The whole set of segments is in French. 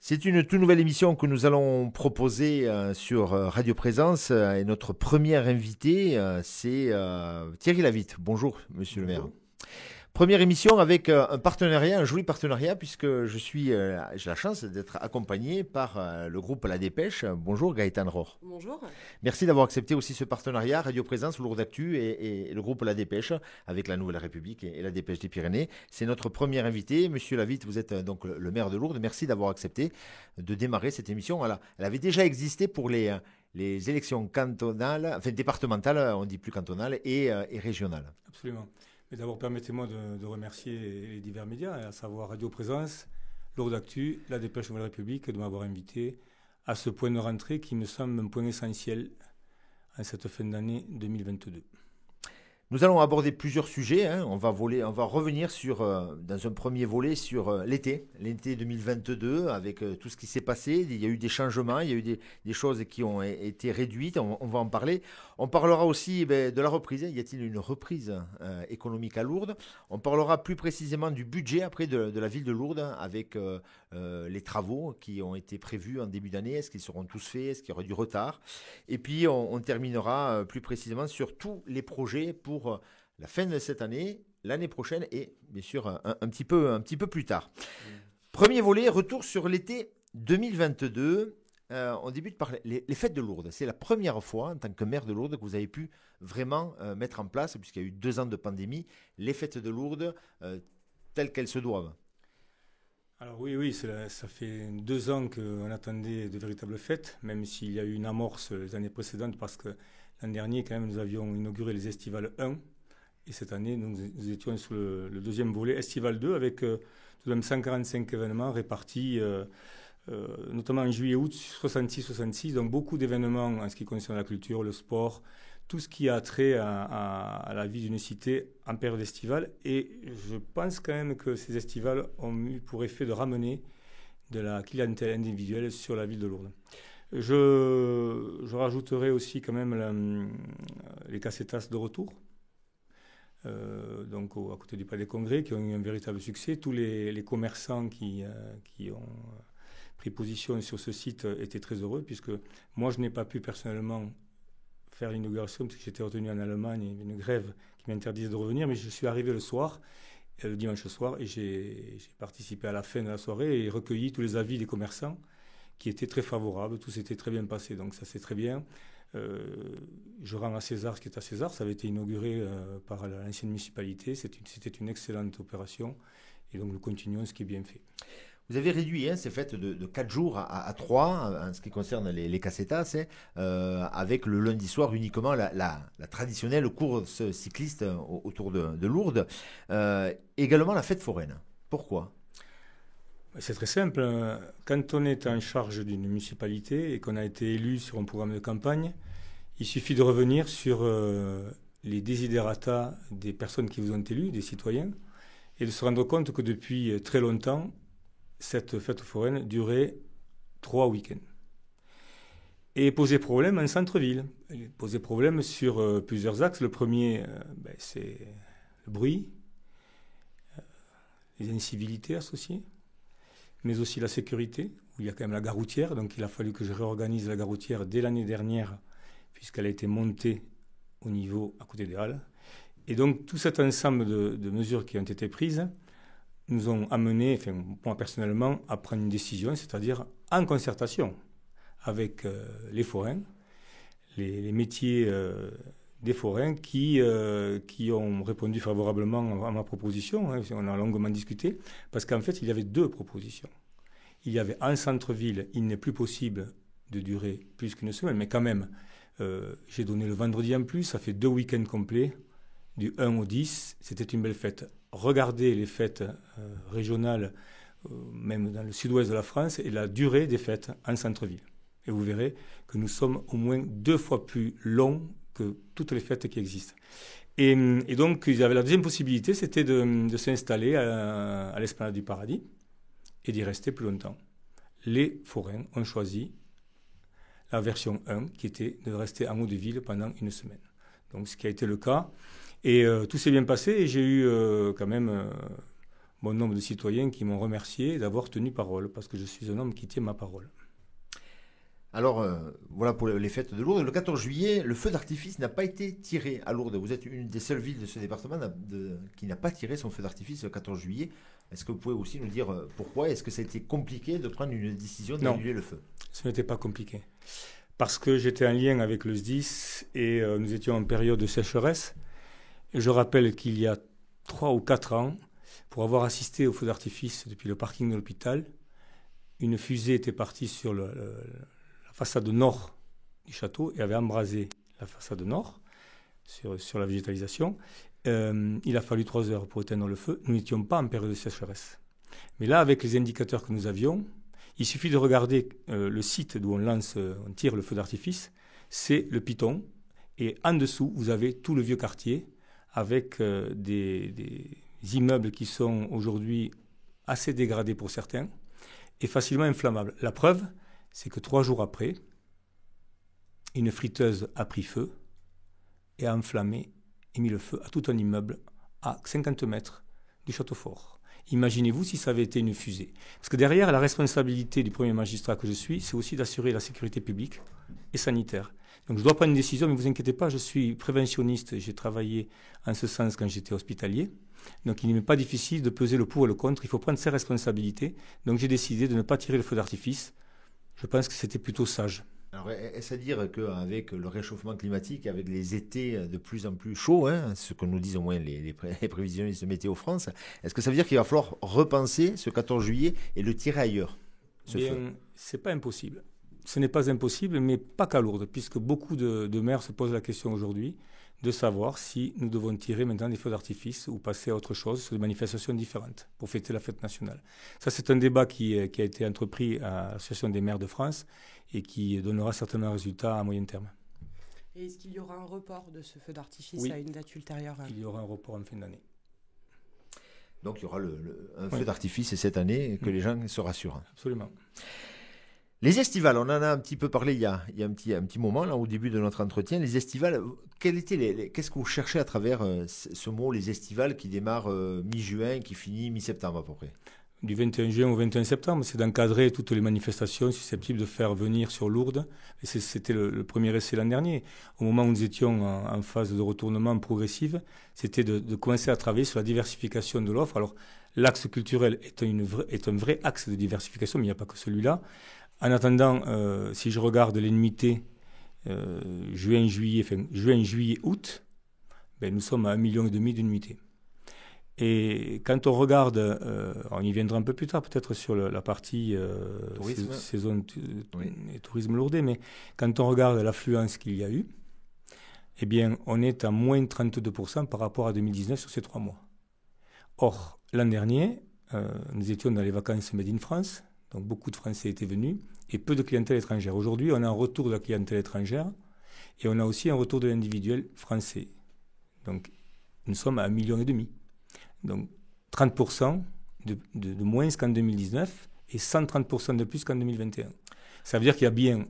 C'est une toute nouvelle émission que nous allons proposer sur Radio Présence et notre premier invité, c'est Thierry Lavitte. Bonjour, monsieur le maire. Première émission avec un partenariat, un joli partenariat, puisque j'ai la chance d'être accompagné par le groupe La Dépêche. Bonjour Gaëtan Rohr. Bonjour. Merci d'avoir accepté aussi ce partenariat, Radio Présence, Lourdes Actu et le groupe La Dépêche avec la Nouvelle République et la Dépêche des Pyrénées. C'est notre premier invité. Monsieur Lavitte, vous êtes donc le maire de Lourdes. Merci d'avoir accepté de démarrer cette émission. Elle avait déjà existé pour les élections cantonales, enfin départementales, on ne dit plus cantonales, et régionales. Absolument. Mais d'abord, permettez-moi de remercier les divers médias, à savoir Radio Présence, Lourdes Actu, La Dépêche Nouvelle République, de m'avoir invité à ce point de rentrée qui me semble un point essentiel à cette fin d'année 2022. Nous allons aborder plusieurs sujets. On va revenir dans un premier volet sur l'été 2022, avec tout ce qui s'est passé. Il y a eu des changements, il y a eu des choses qui ont été réduites. On va en parler. On parlera aussi de la reprise. Y a-t-il une reprise économique à Lourdes? On parlera plus précisément du budget après de la ville de Lourdes, avec les travaux qui ont été prévus en début d'année. Est-ce qu'ils seront tous faits? Est-ce qu'il y aura du retard? Et puis on terminera plus précisément sur tous les projets pour la fin de cette année, l'année prochaine et bien sûr un petit peu plus tard. Premier volet, retour sur l'été 2022. On débute par les fêtes de Lourdes. C'est la première fois en tant que maire de Lourdes que vous avez pu vraiment mettre en place, puisqu'il y a eu 2 ans de pandémie, les fêtes de Lourdes telles qu'elles se doivent. Alors oui, ça fait 2 ans qu'on attendait de véritables fêtes, même s'il y a eu une amorce les années précédentes, parce que l'an dernier, quand même, nous avions inauguré les Estivales 1, et cette année, nous étions sur le deuxième volet, Estival 2, avec tout de même 145 événements répartis, notamment en juillet-août, 66, donc beaucoup d'événements en ce qui concerne la culture, le sport, tout ce qui a trait à la vie d'une cité en période estivale. Et je pense quand même que ces estivales ont eu pour effet de ramener de la clientèle individuelle sur la ville de Lourdes. Je rajouterai aussi quand même les casetas de retour, donc à côté du Palais des Congrès, qui ont eu un véritable succès. Tous les commerçants qui ont pris position sur ce site étaient très heureux, puisque moi je n'ai pas pu personnellement faire l'inauguration, parce que j'étais retenu en Allemagne, il y avait une grève qui m'interdisait de revenir, mais je suis arrivé le dimanche soir, et j'ai participé à la fin de la soirée et recueilli tous les avis des commerçants qui étaient très favorables, tout s'était très bien passé, donc ça c'est très bien. Je rends à César ce qui est à César, ça avait été inauguré par l'ancienne municipalité, c'était une excellente opération, et donc nous continuons ce qui est bien fait. Vous avez réduit ces fêtes de 4 jours à 3 en ce qui concerne les casetas, avec le lundi soir uniquement la traditionnelle course cycliste autour de Lourdes. Également la fête foraine. Pourquoi ? C'est très simple. Quand on est en charge d'une municipalité et qu'on a été élu sur un programme de campagne, il suffit de revenir sur les desiderata des personnes qui vous ont élu, des citoyens, et de se rendre compte que depuis très longtemps, cette fête foraine durait 3 week-ends. Et posait problème en centre-ville. Elle posait problème sur plusieurs axes. Le premier, c'est le bruit, les incivilités associées, mais aussi la sécurité, où il y a quand même la gare routière. Donc il a fallu que je réorganise la gare routière dès l'année dernière, puisqu'elle a été montée au niveau à côté des Halles. Et donc tout cet ensemble de mesures qui ont été prises nous ont amené, enfin, moi personnellement, à prendre une décision, c'est-à-dire en concertation avec les forains, les métiers des forains qui ont répondu favorablement à ma proposition. On a longuement discuté, parce qu'en fait, il y avait 2 propositions. Il y avait en centre-ville, il n'est plus possible de durer plus qu'une semaine, mais quand même, j'ai donné le vendredi en plus, ça fait 2 week-ends complets, du 1 au 10, c'était une belle fête. Regardez les fêtes régionales, même dans le sud-ouest de la France, et la durée des fêtes en centre-ville. Et vous verrez que nous sommes au moins 2 fois plus longs que toutes les fêtes qui existent. Et donc, il y avait la deuxième possibilité, c'était de s'installer à l'Esplanade du Paradis et d'y rester plus longtemps. Les forains ont choisi la version 1, qui était de rester en haut de ville pendant une semaine. Donc, ce qui a été le cas. Et tout s'est bien passé, et j'ai eu quand même bon nombre de citoyens qui m'ont remercié d'avoir tenu parole, parce que je suis un homme qui tient ma parole. Alors, voilà pour les fêtes de Lourdes. Le 14 juillet, le feu d'artifice n'a pas été tiré à Lourdes. Vous êtes une des seules villes de ce département qui n'a pas tiré son feu d'artifice le 14 juillet. Est-ce que vous pouvez aussi nous dire pourquoi? Est-ce que ça a été compliqué de prendre une décision d'annuler le feu? Ce n'était pas compliqué. Parce que j'étais en lien avec le SDIS et nous étions en période de sécheresse. Et je rappelle qu'il y a 3 ou 4 ans, pour avoir assisté au feu d'artifice depuis le parking de l'hôpital, une fusée était partie sur la façade nord du château et avait embrasé la façade nord sur la végétalisation. Il a fallu 3 heures pour éteindre le feu. Nous n'étions pas en période de sécheresse. Mais là, avec les indicateurs que nous avions, il suffit de regarder le site d'où on tire le feu d'artifice. C'est le Piton. Et en dessous, vous avez tout le vieux quartier avec des immeubles qui sont aujourd'hui assez dégradés pour certains et facilement inflammables. La preuve, c'est que 3 jours après, une friteuse a pris feu et a enflammé et mis le feu à tout un immeuble à 50 mètres du château fort. Imaginez-vous si ça avait été une fusée. Parce que derrière, la responsabilité du premier magistrat que je suis, c'est aussi d'assurer la sécurité publique et sanitaire. Donc je dois prendre une décision, mais ne vous inquiétez pas, je suis préventionniste. J'ai travaillé en ce sens quand j'étais hospitalier. Donc il n'est pas difficile de peser le pour et le contre. Il faut prendre ses responsabilités. Donc j'ai décidé de ne pas tirer le feu d'artifice. Je pense que c'était plutôt sage. Alors, est-ce à dire qu'avec le réchauffement climatique, avec les étés de plus en plus chauds, ce que nous disent au moins les prévisionnistes de Météo France, est-ce que ça veut dire qu'il va falloir repenser ce 14 juillet et le tirer ailleurs, ce feu? C'est pas impossible. Ce n'est pas impossible, mais pas qu'à Lourdes, puisque beaucoup de maires se posent la question aujourd'hui de savoir si nous devons tirer maintenant des feux d'artifice ou passer à autre chose sur des manifestations différentes pour fêter la fête nationale. Ça, c'est un débat qui a été entrepris à l'Association des maires de France et qui donnera certainement un résultat à moyen terme. Et est-ce qu'il y aura un report de ce feu d'artifice à une date ultérieure? Il y aura un report en fin d'année. Donc il y aura un feu d'artifice cette année, que les gens se rassurent. Absolument. Les estivales, on en a un petit peu parlé il y a un petit moment, là, au début de notre entretien. Les estivales, qu'est-ce que vous cherchez à travers ce mot, les estivales, qui démarre mi-juin et qui finit mi-septembre à peu près? Du 21 juin au 21 septembre, c'est d'encadrer toutes les manifestations susceptibles de faire venir sur Lourdes. Et c'était le premier essai l'an dernier. Au moment où nous étions en phase de retournement progressive, c'était de commencer à travailler sur la diversification de l'offre. Alors, l'axe culturel est un vrai axe de diversification, mais il n'y a pas que celui-là. En attendant, si je regarde les nuitées juin, juillet, août, nous sommes à 1,5 million de nuitées. Et quand on regarde, on y viendra un peu plus tard peut-être sur la partie saison et tourisme lourdais, mais quand on regarde l'affluence qu'il y a eu, eh bien, on est à moins 32% par rapport à 2019 sur ces 3 mois. Or, l'an dernier, nous étions dans les vacances Made in France, donc beaucoup de Français étaient venus, et peu de clientèle étrangère. Aujourd'hui, on a un retour de la clientèle étrangère, et on a aussi un retour de l'individuel français. Donc, nous sommes à 1,5 million. Donc, 30% de moins qu'en 2019, et 130% de plus qu'en 2021. Ça veut dire qu'il y a bien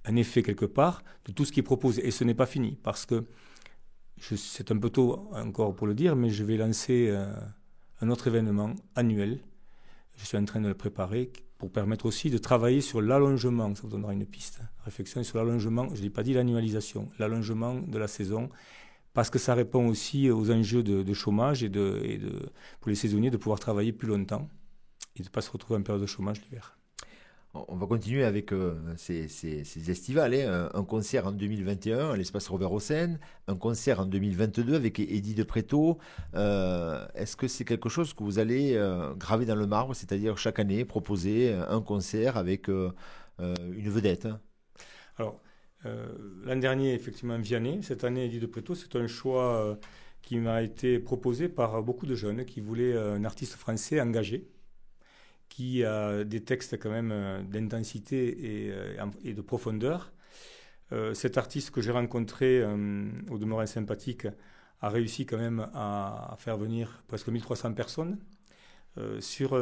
un effet quelque part de tout ce qui est proposé, et ce n'est pas fini, parce que, c'est un peu tôt encore pour le dire, mais je vais lancer un autre événement annuel. Je suis en train de le préparer pour permettre aussi de travailler sur l'allongement. Ça vous donnera une piste. Réflexion sur l'allongement, je n'ai pas dit l'annualisation, l'allongement de la saison, parce que ça répond aussi aux enjeux de chômage et pour les saisonniers de pouvoir travailler plus longtemps et de ne pas se retrouver en période de chômage l'hiver. On va continuer avec ces estivales. Un concert en 2021 à l'espace Robert Hossein, un concert en 2022 avec Eddy de Pretto. Est-ce que c'est quelque chose que vous allez graver dans le marbre, c'est-à-dire chaque année proposer un concert avec une vedette? Alors, l'an dernier, effectivement, Vianney. Cette année, Eddy de Pretto, c'est un choix qui m'a été proposé par beaucoup de jeunes qui voulaient un artiste français engagé, qui a des textes quand même d'intensité et de profondeur. Cet artiste que j'ai rencontré, au demeurant sympathique, a réussi quand même à faire venir presque 1300 personnes sur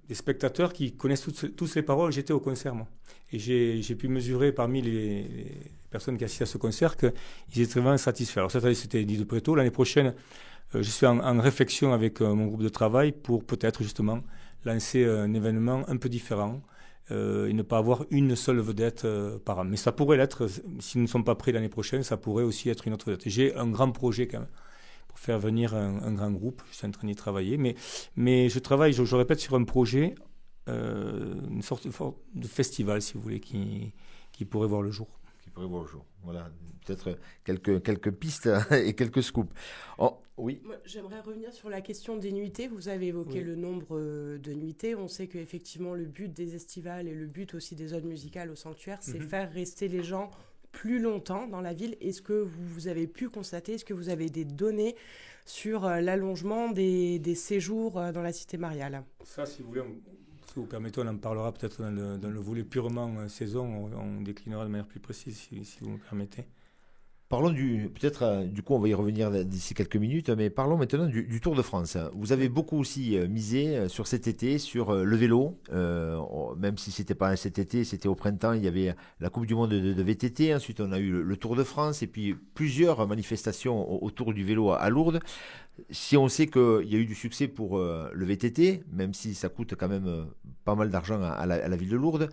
des spectateurs qui connaissent tous les paroles. J'étais au concert, moi. Et j'ai pu mesurer parmi les personnes qui assistent à ce concert qu'ils étaient vraiment satisfaits. Alors cette année, c'était Eddy de Pretto. L'année prochaine, Je suis en réflexion avec mon groupe de travail pour peut-être justement lancer un événement un peu différent et ne pas avoir une seule vedette par an. Mais ça pourrait l'être, si nous ne sommes pas prêts l'année prochaine, ça pourrait aussi être une autre vedette. J'ai un grand projet quand même pour faire venir un grand groupe. Je suis en train d'y travailler. Mais je travaille, je répète, sur un projet, une sorte de festival, si vous voulez, qui pourrait voir le jour. Voilà, peut-être quelques pistes et quelques scoops. Oh, oui. Moi, j'aimerais revenir sur la question des nuitées. Vous avez évoqué le nombre de nuitées. On sait qu'effectivement, le but des estivales et le but aussi des zones musicales au sanctuaire, c'est faire rester les gens plus longtemps dans la ville. Est-ce que vous avez pu constater, est-ce que vous avez des données sur l'allongement des séjours dans la cité mariale? Ça, si vous voulez, si vous permettez, on en parlera peut-être dans le volet purement saison. On déclinera de manière plus précise, si vous me permettez. Parlons peut-être, du coup, on va y revenir d'ici quelques minutes, mais parlons maintenant du Tour de France. Vous avez beaucoup aussi misé sur cet été, sur le vélo, même si c'était pas cet été, c'était au printemps, il y avait la Coupe du Monde de VTT, ensuite on a eu le Tour de France, et puis plusieurs manifestations autour du vélo à Lourdes. Si on sait qu'il y a eu du succès pour le VTT, même si ça coûte quand même pas mal d'argent à la ville de Lourdes,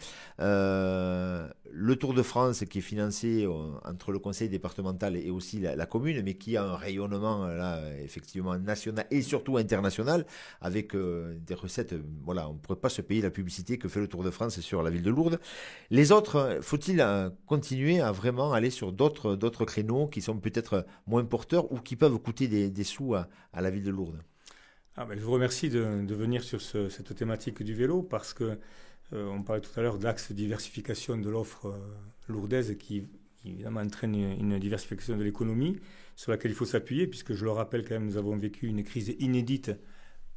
le Tour de France qui est financé entre le conseil départemental et aussi la commune, mais qui a un rayonnement là, effectivement national et surtout international, avec des recettes, voilà, on ne pourrait pas se payer la publicité que fait le Tour de France sur la ville de Lourdes. Les autres, faut-il continuer à vraiment aller sur d'autres créneaux qui sont peut-être moins porteurs ou qui peuvent coûter des sous à la ville de Lourdes? Je vous remercie de venir sur cette thématique du vélo parce que on parlait tout à l'heure de l'axe de diversification de l'offre lourdaise qui évidemment entraîne une diversification de l'économie sur laquelle il faut s'appuyer puisque je le rappelle quand même, nous avons vécu une crise inédite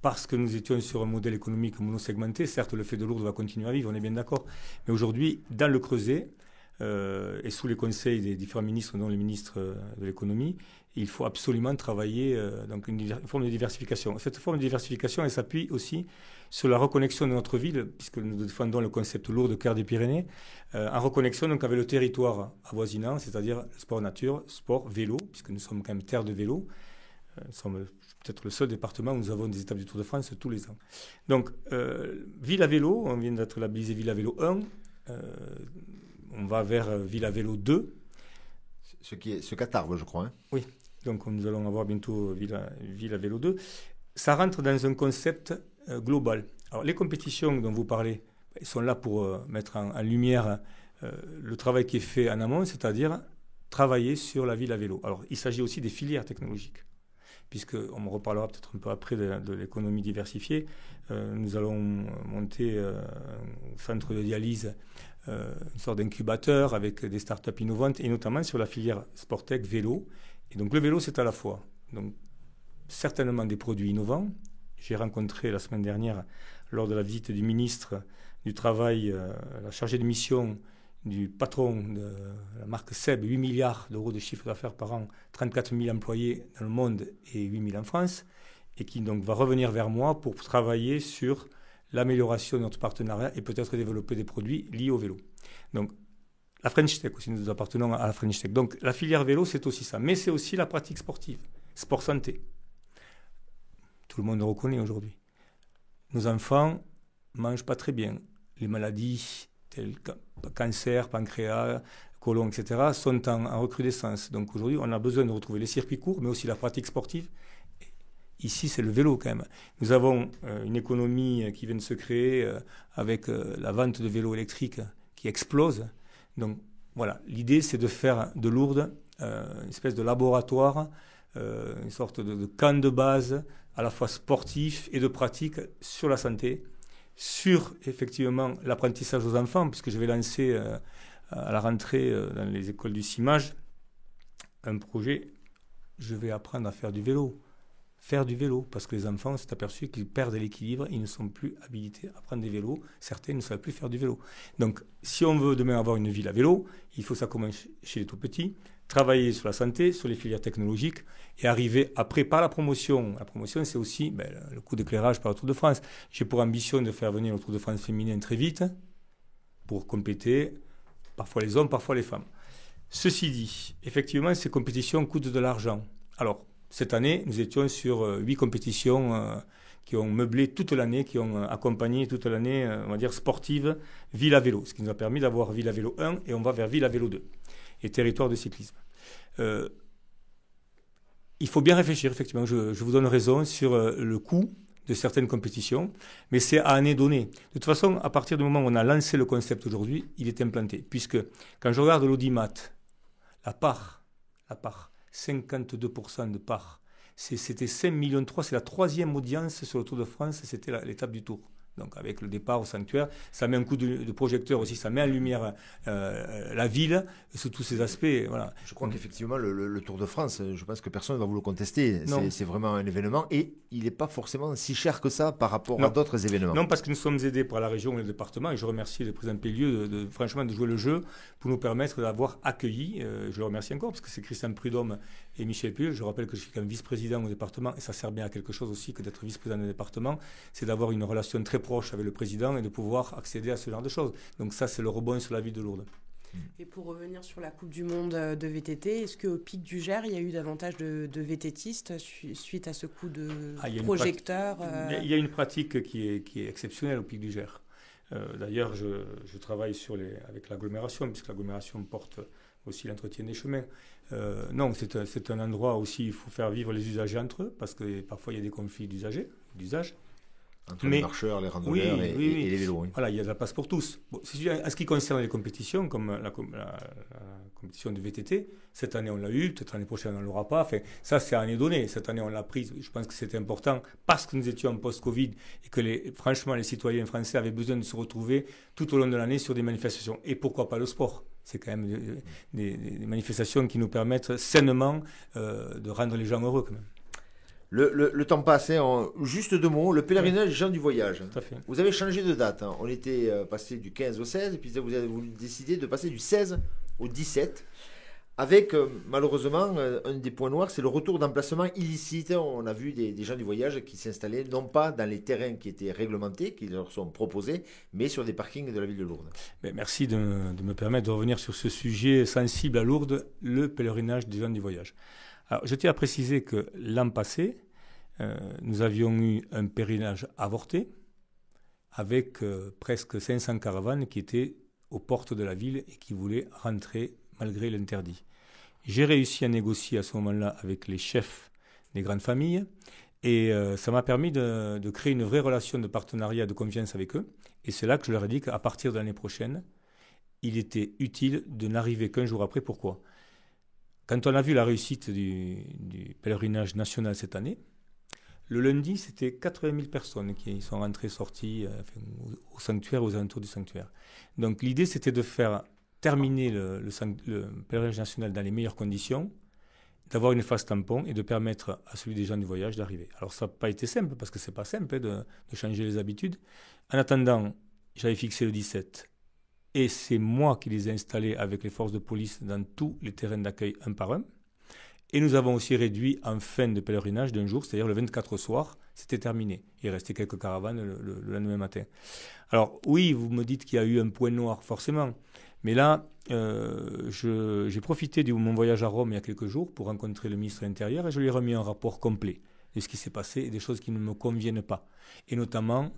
parce que nous étions sur un modèle économique monosegmenté. Certes, le fait de Lourdes va continuer à vivre, on est bien d'accord. Mais aujourd'hui, dans le Creuset et sous les conseils des différents ministres, dont le ministre de l'économie, il faut absolument travailler donc une forme de diversification. Cette forme de diversification, elle s'appuie aussi sur la reconnexion de notre ville, puisque nous défendons le concept Lourdes cœur des Pyrénées, en reconnexion donc avec le territoire avoisinant, c'est-à-dire sport nature, sport vélo, puisque nous sommes quand même terre de vélo. Nous sommes peut-être le seul département où nous avons des étapes du Tour de France tous les ans. Donc, ville à vélo, on vient d'être labellisé ville à vélo 1, on va vers ville à vélo 2. Ce qu'à Tarbes, je crois. Hein. Oui. Donc, nous allons avoir bientôt ville à vélo 2. Ça rentre dans un concept global. Alors, les compétitions dont vous parlez sont là pour mettre en lumière le travail qui est fait en amont, c'est-à-dire travailler sur la ville à vélo. Alors, il s'agit aussi des filières technologiques, puisqu'on me reparlera peut-être un peu après de l'économie diversifiée. Nous allons monter un centre de dialyse, une sorte d'incubateur avec des startups innovantes, et notamment sur la filière Sportec vélo. Et donc le vélo, c'est à la fois donc, certainement des produits innovants. J'ai rencontré la semaine dernière, lors de la visite du ministre du Travail, la chargée de mission du patron de la marque SEB, 8 milliards d'euros de chiffre d'affaires par an, 34 000 employés dans le monde et 8 000 en France, et qui donc va revenir vers moi pour travailler sur l'amélioration de notre partenariat et peut-être développer des produits liés au vélo. Donc, la French Tech aussi, nous appartenons à la French Tech. Donc, la filière vélo, c'est aussi ça. Mais c'est aussi la pratique sportive, sport santé. Tout le monde le reconnaît aujourd'hui. Nos enfants ne mangent pas très bien. Les maladies telles que cancer, pancréas, côlon, etc., sont en recrudescence. Donc, aujourd'hui, on a besoin de retrouver les circuits courts, mais aussi la pratique sportive. Ici, c'est le vélo quand même. Nous avons une économie qui vient de se créer avec la vente de vélos électriques qui explose. Donc voilà, l'idée c'est de faire de Lourdes une espèce de laboratoire, une sorte de camp de base à la fois sportif et de pratique sur la santé, sur effectivement l'apprentissage aux enfants, puisque je vais lancer à la rentrée dans les écoles du CIMAGE un projet, je vais apprendre à faire du vélo. Faire du vélo, parce que les enfants s'est aperçu qu'ils perdent l'équilibre, ils ne sont plus habilités à prendre des vélos, certains ne savent plus faire du vélo. Donc, si on veut demain avoir une ville à vélo, il faut ça commencer chez les tout petits, travailler sur la santé, sur les filières technologiques, et arriver après par la promotion. La promotion, c'est aussi le coup d'éclairage par le Tour de France. J'ai pour ambition de faire venir le Tour de France féminin très vite, pour compléter parfois les hommes, parfois les femmes. Ceci dit, effectivement, ces compétitions coûtent de l'argent. Alors, Cette année, nous étions sur 8 compétitions qui ont meublé toute l'année, qui ont accompagné toute l'année, on va dire, sportive, ville à vélo. Ce qui nous a permis d'avoir ville à vélo 1 et on va vers ville à vélo 2 et territoire de cyclisme. Il faut bien réfléchir, effectivement. Je vous donne raison sur le coût de certaines compétitions, mais c'est à année donnée. De toute façon, à partir du moment où on a lancé le concept aujourd'hui, il est implanté. Puisque quand je regarde l'audimat, la part, 52% de part, c'était 5,3 millions, c'est la 3e audience sur le Tour de France, c'était l'étape du Tour. Donc avec le départ au sanctuaire, ça met un coup de projecteur aussi, ça met en lumière la ville sous tous ses aspects. Voilà. Je crois qu'effectivement le Tour de France, je pense que personne ne va vous le contester. C'est vraiment un événement et il n'est pas forcément si cher que ça par rapport à d'autres événements. Non, parce que nous sommes aidés par la région et le département et je remercie le président Pellieu franchement de jouer le jeu pour nous permettre d'avoir accueilli, je le remercie encore parce que c'est Christian Prudhomme et Michel Pellieu. Je rappelle que je suis quand même vice-président au département et ça sert bien à quelque chose aussi que d'être vice-président du département, c'est d'avoir une relation très proche avec le président et de pouvoir accéder à ce genre de choses. Donc ça, c'est le rebond sur la ville de Lourdes. Et pour revenir sur la Coupe du Monde de VTT, est-ce qu'au Pic du Gers, il y a eu davantage de VTTistes suite à ce coup de projecteur Il y a une pratique qui est exceptionnelle au Pic du Gers. D'ailleurs, je travaille avec l'agglomération, puisque l'agglomération porte aussi l'entretien des chemins. Non, c'est un endroit aussi où il faut faire vivre les usagers entre eux, parce que parfois il y a des conflits d'usage. Entre les marcheurs, les randonneurs et les vélos. Oui. Voilà, il y a de la place pour tous. Bon, en ce qui concerne les compétitions, comme la compétition de VTT, cette année on l'a eu, peut-être l'année prochaine on ne l'aura pas. Enfin, ça, c'est à année donnée. Cette année on l'a prise. Je pense que c'était important parce que nous étions en post-Covid et que franchement les citoyens français avaient besoin de se retrouver tout au long de l'année sur des manifestations. Et pourquoi pas le sport ? C'est quand même des manifestations qui nous permettent sainement de rendre les gens heureux quand même. Le temps passe, en juste 2 mots, le pèlerinage Jean du Voyage. Tout à fait. Vous avez changé de date. On était passé du 15 au 16, et puis vous avez décidé de passer du 16 au 17, avec malheureusement un des points noirs, c'est le retour d'emplacements illicites. On a vu des gens du voyage qui s'installaient non pas dans les terrains qui étaient réglementés, qui leur sont proposés, mais sur des parkings de la ville de Lourdes. Merci de me permettre de revenir sur ce sujet sensible à Lourdes, le pèlerinage des gens du voyage. Alors, je tiens à préciser que l'an passé, nous avions eu un pèlerinage avorté avec presque 500 caravanes qui étaient aux portes de la ville et qui voulaient rentrer malgré l'interdit. J'ai réussi à négocier à ce moment-là avec les chefs des grandes familles et ça m'a permis de créer une vraie relation de partenariat, de confiance avec eux. Et c'est là que je leur ai dit qu'à partir de l'année prochaine, il était utile de n'arriver qu'un jour après. Pourquoi ? Quand on a vu la réussite du pèlerinage national cette année, le lundi, c'était 80 000 personnes qui sont rentrées, sorties au sanctuaire, aux alentours du sanctuaire. Donc l'idée, c'était de faire terminer le pèlerinage national dans les meilleures conditions, d'avoir une phase tampon et de permettre à celui des gens du voyage d'arriver. Alors ça n'a pas été simple, parce que ce n'est pas simple de changer les habitudes. En attendant, j'avais fixé le 17. Et c'est moi qui les ai installés avec les forces de police dans tous les terrains d'accueil un par un. Et nous avons aussi réduit en fin de pèlerinage d'un jour, c'est-à-dire le 24 au soir, c'était terminé. Il restait quelques caravanes le lendemain matin. Alors oui, vous me dites qu'il y a eu un point noir, forcément. Mais là, j'ai profité de mon voyage à Rome il y a quelques jours pour rencontrer le ministre de l'Intérieur et je lui ai remis un rapport complet de ce qui s'est passé et des choses qui ne me conviennent pas. Et notamment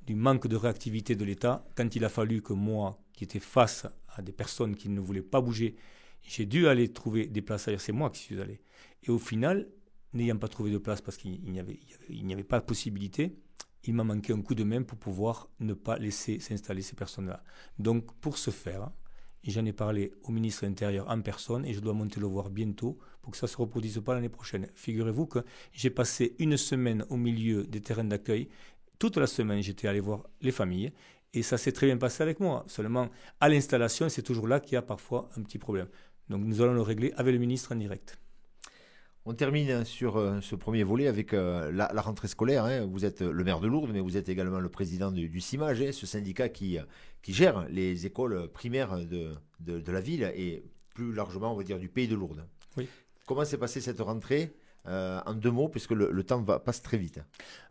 du manque de réactivité de l'État quand il a fallu que moi, qui étais face à des personnes qui ne voulaient pas bouger, j'ai dû aller trouver des places ailleurs. C'est moi qui suis allé. Et au final, n'ayant pas trouvé de place parce qu'il n'y avait pas de possibilité, il m'a manqué un coup de main pour pouvoir ne pas laisser s'installer ces personnes-là. Donc, pour ce faire, j'en ai parlé au ministre de l'Intérieur en personne et je dois monter le voir bientôt pour que ça ne se reproduise pas l'année prochaine. Figurez-vous que j'ai passé une semaine au milieu des terrains d'accueil. Toute la semaine, j'étais allé voir les familles et ça s'est très bien passé avec moi. Seulement, à l'installation, c'est toujours là qu'il y a parfois un petit problème. Donc, nous allons le régler avec le ministre en direct. On termine sur ce premier volet avec la rentrée scolaire. Vous êtes le maire de Lourdes, mais vous êtes également le président du CIMAGE, ce syndicat qui gère les écoles primaires de la ville et plus largement, on va dire, du pays de Lourdes. Oui. Comment s'est passée cette rentrée en 2 mots, puisque le temps passe très vite.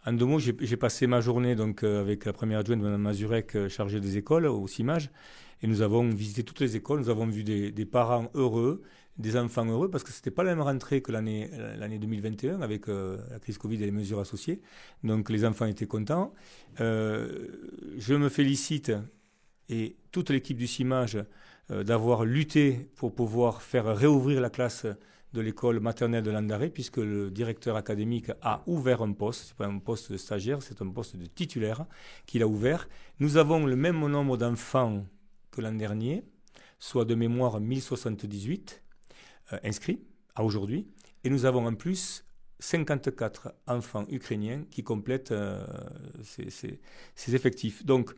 En 2 mots, j'ai passé ma journée donc, avec la première adjointe, Mme Mazurek, chargée des écoles au CIMAGE. Et nous avons visité toutes les écoles. Nous avons vu des parents heureux, des enfants heureux, parce que ce n'était pas la même rentrée que l'année 2021 avec la crise Covid et les mesures associées. Donc les enfants étaient contents. Je me félicite, et toute l'équipe du CIMAGE, d'avoir lutté pour pouvoir faire réouvrir la classe de l'école maternelle de Landaré, puisque le directeur académique a ouvert un poste. Ce n'est pas un poste de stagiaire, c'est un poste de titulaire qu'il a ouvert. Nous avons le même nombre d'enfants que l'an dernier, soit de mémoire 1078 inscrits à aujourd'hui. Et nous avons en plus 54 enfants ukrainiens qui complètent ces effectifs. Donc,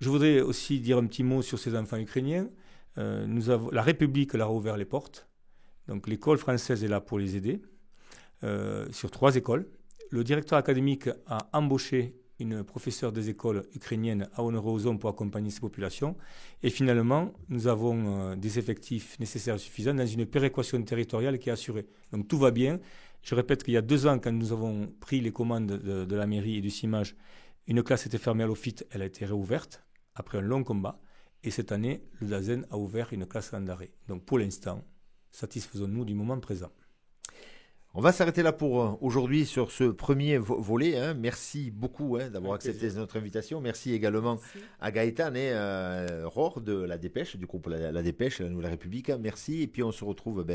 je voudrais aussi dire un petit mot sur ces enfants ukrainiens. La République leur a ouvert les portes. Donc, l'école française est là pour les aider sur 3 écoles. Le directeur académique a embauché une professeure des écoles ukrainiennes à Honoré-aux-Hommes pour accompagner ces populations. Et finalement, nous avons des effectifs nécessaires et suffisants dans une péréquation territoriale qui est assurée. Donc tout va bien. Je répète qu'il y a 2 ans, quand nous avons pris les commandes de la mairie et du CIMAGE, une classe était fermée à l'OFIT, elle a été réouverte après un long combat. Et cette année, le DAZEN a ouvert une classe à Landaré. Donc pour l'instant, satisfaisons-nous du moment présent. On va s'arrêter là pour aujourd'hui sur ce premier volet. Hein. Merci beaucoup d'avoir accepté notre invitation. Merci également à Gaëtan et Rohr de La Dépêche, du groupe La Dépêche, La Nouvelle République. Merci. Et puis on se retrouve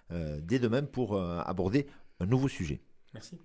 dès demain pour aborder un nouveau sujet. Merci.